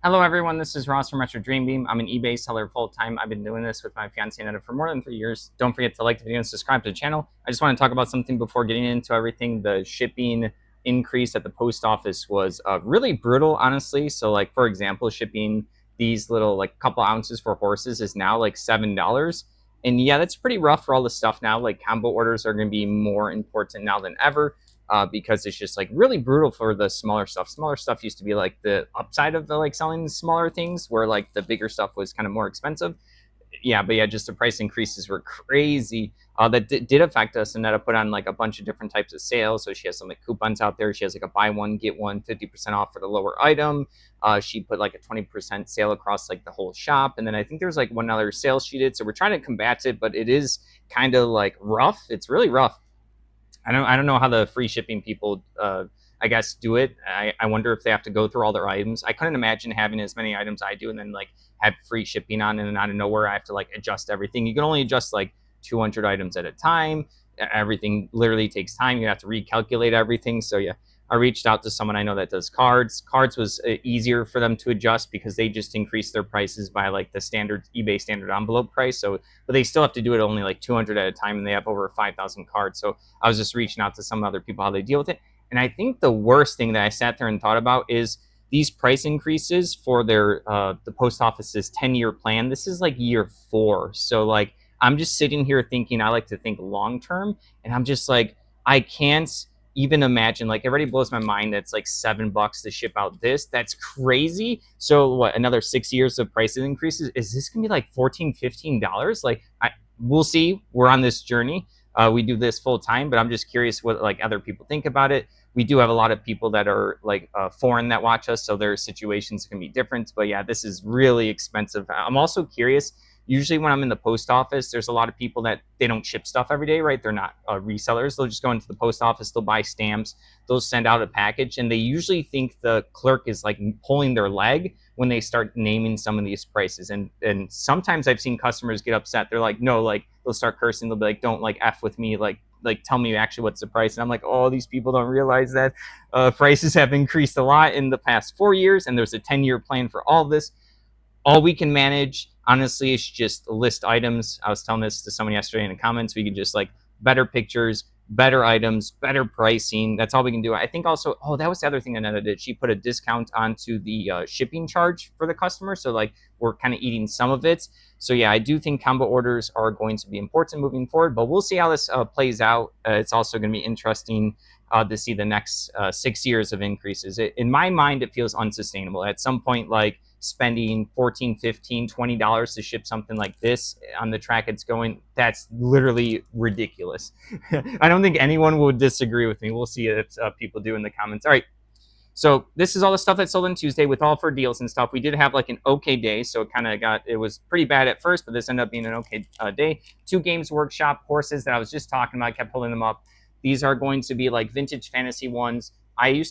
Hello everyone, this is Ross from Retro Dream Beam. I'm an eBay seller full-time. I've been doing this with my fiance Netta for more than 3 years. Don't forget to like the video and subscribe to the channel. I just want to talk about something before getting into everything. The shipping increase at the post office was really brutal, honestly. So like, for example, shipping these little like couple ounces for horses is now like $7. And yeah, that's pretty rough for all the stuff now. Like combo orders are going to be more important now than ever because it's just like really brutal for the smaller stuff. Smaller stuff used to be like the upside of the like selling smaller things, where like the bigger stuff was kind of more expensive. Yeah, but yeah, just the price increases were crazy. That did affect us, and that put on like a bunch of different types of sales. So she has some like coupons out there. She has like a buy one get one 50% off for the lower item. She put like a 20% sale across like the whole shop, and then I think there's like one other sale she did. So we're trying to combat it, but it is kind of like rough. It's really rough. I don't know how the free shipping people I guess do it. I wonder if they have to go through all their items. I couldn't imagine having as many items I do and then like have free shipping on, and then out of nowhere I have to like adjust everything. You can only adjust like 200 items at a time. Everything literally takes time. You have to recalculate everything. So yeah, I reached out to someone I know that does cards. Cards was easier for them to adjust because they just increased their prices by like the standard eBay standard envelope price. So, but they still have to do it only like 200 at a time, and they have over 5,000 cards. So I was just reaching out to some other people how they deal with it. And I think the worst thing that I sat there and thought about is these price increases for their the post office's 10-year plan. This is like year 4. So like I'm just sitting here thinking, I like to think long term, and I'm just like, I can't even imagine. Like, it already blows my mind that it's like $7 to ship out this. That's crazy. So what, another 6 years of price increases? Is this gonna be like $14, $15? Like, we'll see. We're on this journey. We do this full time, but I'm just curious what like other people think about it. We do have a lot of people that are like foreign that watch us, so their situations can be different. But yeah, this is really expensive. I'm also curious. Usually, when I'm in the post office, there's a lot of people that they don't ship stuff every day, right? They're not resellers. They'll just go into the post office, they'll buy stamps, they'll send out a package, and they usually think the clerk is like pulling their leg when they start naming some of these prices. And sometimes I've seen customers get upset. They're like, no, like they'll start cursing. They'll be like, don't like F with me, like tell me actually what's the price. And I'm like, oh, these people don't realize that prices have increased a lot in the past 4 years, and there's a 10-year plan for all this. All we can manage, honestly, is just list items. I was telling this to someone yesterday in the comments. We could just like better pictures, better items, better pricing. That's all we can do. I think also, oh, that was the other thing Anetta did. She put a discount onto the shipping charge for the customer. So like we're kind of eating some of it. So yeah, I do think combo orders are going to be important moving forward, but we'll see how this plays out. It's also going to be interesting to see the next 6 years of increases. In my mind, it feels unsustainable. At some point, like spending 14, 15, $20 to ship something like this on the track it's going, that's literally ridiculous. I don't think anyone would disagree with me. We'll see if people do in the comments. All right, so this is all the stuff that sold on Tuesday with all for deals and stuff. We did have like an okay day, so it was pretty bad at first, but this ended up being an okay day. 2 Games Workshop horses that I was just talking about, I kept pulling them up. These are going to be like vintage fantasy ones. I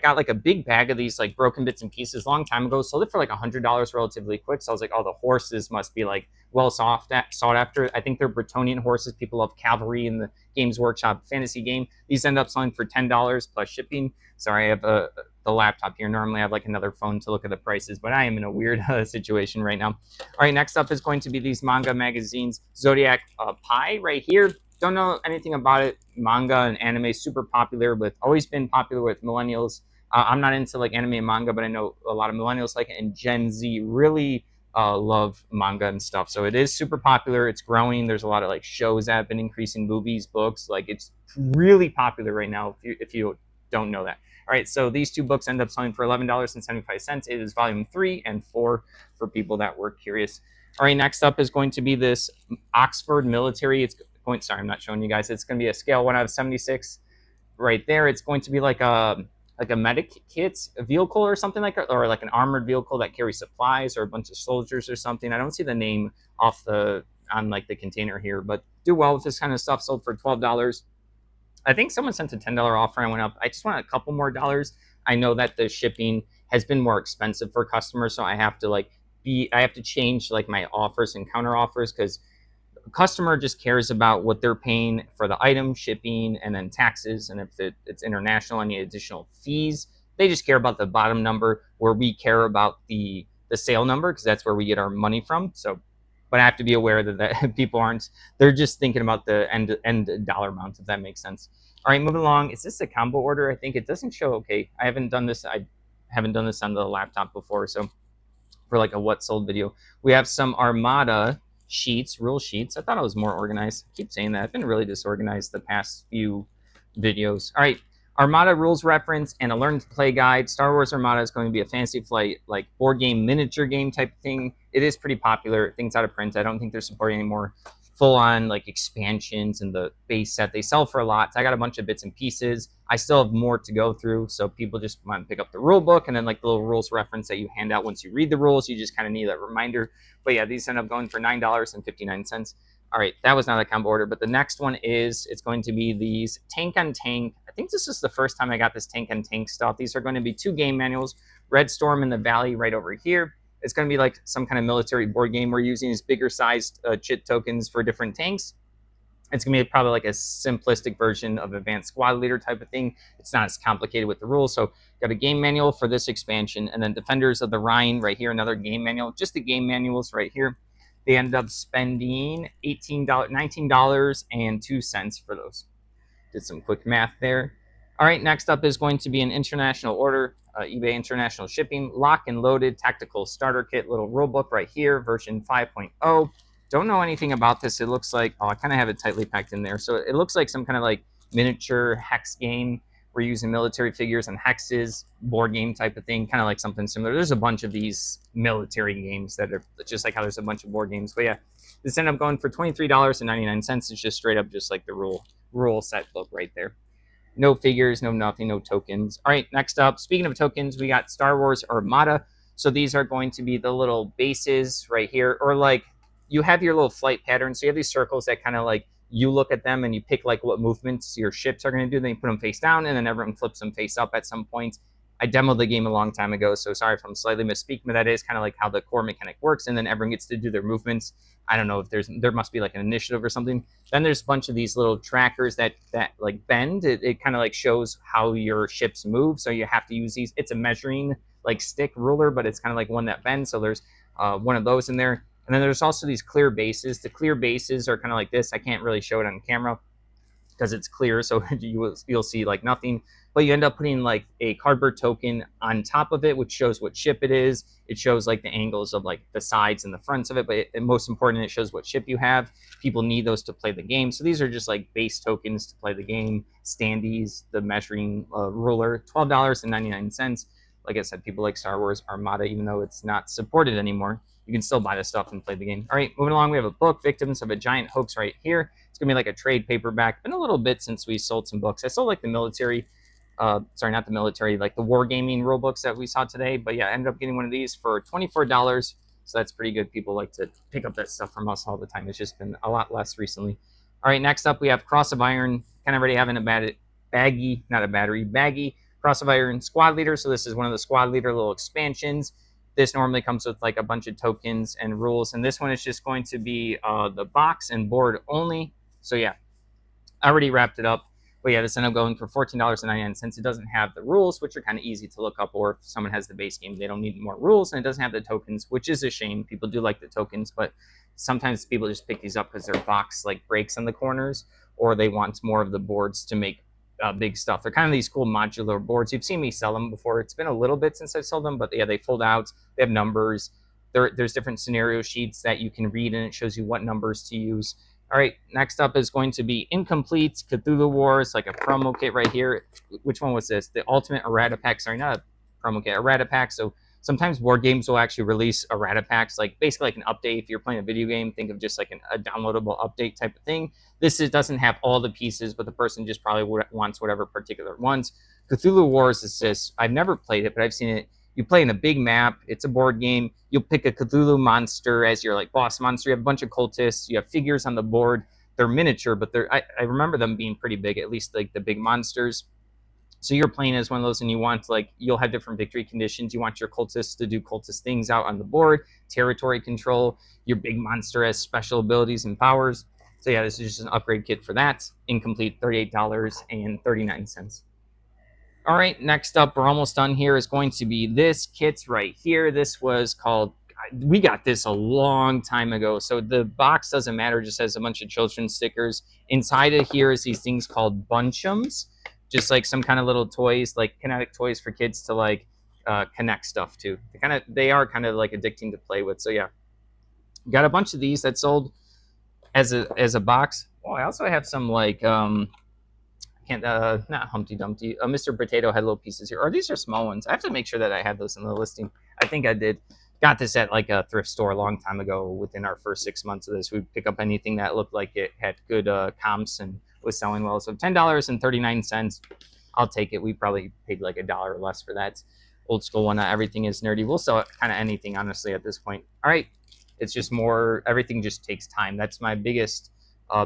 got like a big bag of these like broken bits and pieces a long time ago. Sold it for like $100 relatively quick. So I was like, oh, the horses must be like well sought after. I think they're Bretonian horses. People love cavalry in the Games Workshop fantasy game. These end up selling for $10 plus shipping. Sorry, I have the laptop here. Normally I have like another phone to look at the prices, but I am in a weird situation right now. All right, next up is going to be these manga magazines. Zodiac Pie right here. Don't know anything about it. Manga and anime super popular, but always been popular with millennials. I'm not into like anime and manga, but I know a lot of millennials like it, and Gen Z really love manga and stuff. So it is super popular. It's growing. There's a lot of like shows that have been increasing, movies, books. Like it's really popular right now. If you don't know that. All right, so these 2 books end up selling for $11.75. It is volume 3 and 4 for people that were curious. All right, next up is going to be this Oxford military. It's going. Sorry, I'm not showing you guys. It's going to be a scale 1 out of 76. Right there, it's going to be like a medic kit vehicle or something like that, or like an armored vehicle that carries supplies or a bunch of soldiers or something. I don't see the name on like the container here, but do well with this kind of stuff. Sold for $12. I think someone sent a $10 offer. I went up. I just want a couple more dollars. I know that the shipping has been more expensive for customers, so I have to change like my offers and counter offers, because a customer just cares about what they're paying for the item, shipping, and then taxes. And if it's international, any additional fees, They just care about the bottom number, where we care about the sale number, because that's where we get our money from. So, but I have to be aware that people aren't, they're just thinking about the end dollar amount, if that makes sense. All right, moving along. Is this a combo order? I think it doesn't show. Okay, I haven't done this. I haven't done this on the laptop before, so for like a what sold video. We have some Armada sheets, rule sheets. I thought I was more organized. I keep saying that. I've been really disorganized the past few videos. All right. Armada rules reference and a learn to play guide. Star Wars Armada is going to be a fantasy flight, like board game, miniature game type thing. It is pretty popular. Things out of print. I don't think they're supporting anymore full on like expansions and the base set. They sell for a lot. So I got a bunch of bits and pieces. I still have more to go through. So people just want to pick up the rule book and then like the little rules reference that you hand out once you read the rules. You just kind of need that reminder. But yeah, these end up going for $9.59. All right, that was not a combo order, but the next one is, it's going to be these tank on tank. I think this is the first time I got this tank on tank stuff. These are going to be 2 game manuals, Red Storm in the Valley right over here. It's going to be like some kind of military board game. We're using these bigger sized chit tokens for different tanks. It's going to be probably like a simplistic version of Advanced Squad Leader type of thing. It's not as complicated with the rules. So got a game manual for this expansion, and then Defenders of the Rhine right here, another game manual. Just the game manuals right here. They ended up spending $19.02 for those. Did some quick math there. All right, next up is going to be an international order, eBay International Shipping, lock and loaded tactical starter kit, little rule book right here, version 5.0. Don't know anything about this. It looks like, oh, I kind of have it tightly packed in there. So it looks like some kind of like miniature hex game. We're using military figures and hexes, board game type of thing, kind of like something similar. There's a bunch of these military games that are just like how there's a bunch of board games. But yeah, this ended up going for $23.99. It's just straight up just like the rule set book right there. No figures, no nothing, no tokens. All right, next up, speaking of tokens, we got Star Wars Armada. So these are going to be the little bases right here, or like you have your little flight pattern. So you have these circles that kind of like you look at them and you pick like what movements your ships are going to do. Then you put them face down, and then everyone flips them face up at some point. I demoed the game a long time ago, so sorry if I'm slightly misspeaking, but that is kind of like how the core mechanic works, and then everyone gets to do their movements. I don't know if there must be like an initiative or something. Then there's a bunch of these little trackers that like bend. It kind of like shows how your ships move, so you have to use these. It's a measuring like stick ruler, but it's kind of like one that bends. So there's one of those in there, and then there's also these clear bases. The clear bases are kind of like this. I can't really show it on camera because it's clear, so you'll see like nothing. But you end up putting like a cardboard token on top of it, which shows what ship it is. It shows like the angles of like the sides and the fronts of it, but most important, it shows what ship you have. People need those to play the game. So these are just like base tokens to play the game. Standees, the measuring ruler, $12.99. Like I said, people like Star Wars Armada, even though it's not supported anymore. You can still buy this stuff and play the game. All right, moving along, we have a book, Victims of a Giant Hoax right here. It's going to be like a trade paperback. Been a little bit since we sold some books. I sold like the military, sorry, not the military, like the wargaming rule books that we saw today. But yeah, I ended up getting one of these for $24. So that's pretty good. People like to pick up that stuff from us all the time. It's just been a lot less recently. All right, next up we have Cross of Iron. Kind of already having a baggy Cross of Iron Squad Leader. So this is one of the Squad Leader little expansions. This normally comes with like a bunch of tokens and rules, and this one is just going to be the box and board only. So yeah, I already wrapped it up. But yeah, this ended up going for $14.99. It doesn't have the rules, which are kind of easy to look up, or if someone has the base game, they don't need more rules, and it doesn't have the tokens, which is a shame. People do like the tokens, but sometimes people just pick these up because their box like breaks in the corners, or they want more of the boards to make big stuff. They're kind of these cool modular boards. You've seen me sell them before. It's been a little bit since I sold them, but yeah, they fold out. They have numbers. There's different scenario sheets that you can read, and it shows you what numbers to use. All right, next up is going to be Incomplete Cthulhu Wars, like a promo kit right here. Which one was this? The Ultimate Errata Pack. Sorry, not a promo kit, Errata Pack. So sometimes board games will actually release errata packs, like basically like an update. If you're playing a video game, think of just like a downloadable update type of thing. Doesn't have all the pieces, but the person just probably wants whatever particular ones. Cthulhu Wars is this. I've never played it, but I've seen it. You play in a big map. It's a board game. You'll pick a Cthulhu monster as your like boss monster. You have a bunch of cultists. You have figures on the board. They're miniature, but I remember them being pretty big, at least like the big monsters. So you're playing as one of those, and you want you'll have different victory conditions. You want your cultists to do cultist things out on the board, territory control. Your big monster has special abilities and powers. So yeah, this is just an upgrade kit for that. Incomplete, $38.39. All right, next up, we're almost done here, is going to be this kit right here. This was called, we got this a long time ago. So the box doesn't matter, just has a bunch of children's stickers. Inside of here is these things called bunchums, just like some kind of little toys, like kinetic toys for kids to like connect stuff to. They are kind of like addicting to play with. So yeah, got a bunch of these that sold as a box. Oh, I also have some like can't not Humpty Dumpty. Mr. Potato Head little pieces here. Or these are small ones. I have to make sure that I had those in the listing. I think I did. Got this at like a thrift store a long time ago. Within our first 6 months of this, we'd pick up anything that looked like it had good comps and was selling well. So $10.39. I'll take it. We probably paid like $1 or less for that. Old school one. Everything is nerdy. We'll sell kind of anything honestly at this point. All right. It's just more. Everything just takes time. That's my biggest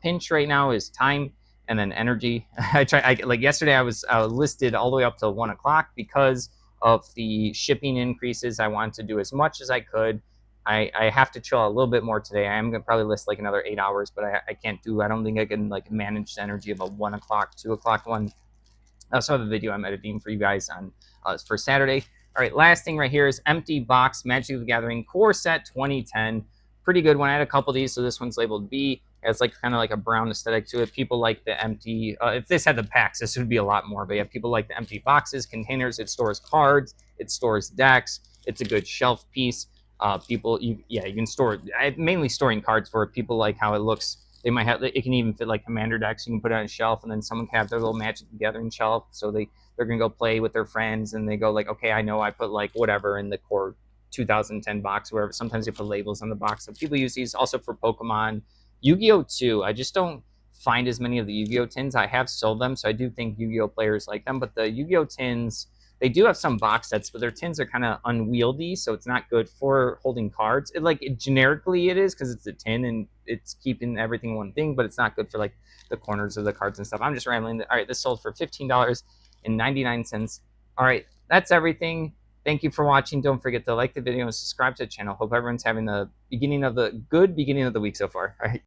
pinch right now is time and then energy. Like yesterday, I was listed all the way up till 1 o'clock because of the shipping increases. I wanted to do as much as I could. I have to chill a little bit more today. I am gonna probably list like another 8 hours, but I can't do. I don't think I can like manage the energy of a 1 o'clock, 2 o'clock one. I also have a video I'm editing for you guys on for Saturday. All right, last thing right here is Empty Box Magic the Gathering Core Set 2010. Pretty good one. I had a couple of these, so this one's labeled B. It has like kind of like a brown aesthetic to it. People like the empty. If this had the packs, this would be a lot more. But yeah, people like the empty boxes, containers. It stores cards. It stores decks. It's a good shelf piece. You can store. I'm mainly storing cards for people like how it looks. They might have. It can even fit like commander decks. You can put it on a shelf, and then someone can have their little Magic the Gathering shelf. So they're gonna go play with their friends, and they go like, okay, I know I put like whatever in the core 2010 box, wherever. Sometimes they put labels on the box. So people use these also for Pokemon, Yu-Gi-Oh too. I just don't find as many of the Yu-Gi-Oh tins. I have sold them, so I do think Yu-Gi-Oh players like them. But the Yu-Gi-Oh tins, they do have some box sets, but their tins are kind of unwieldy, so it's not good for holding cards. Generically it is because it's a tin and it's keeping everything one thing, but it's not good for like the corners of the cards and stuff. I'm just rambling. All right, this sold for $15.99. All right, that's everything. Thank you for watching. Don't forget to like the video and subscribe to the channel. Hope everyone's having the beginning of the week so far. All right.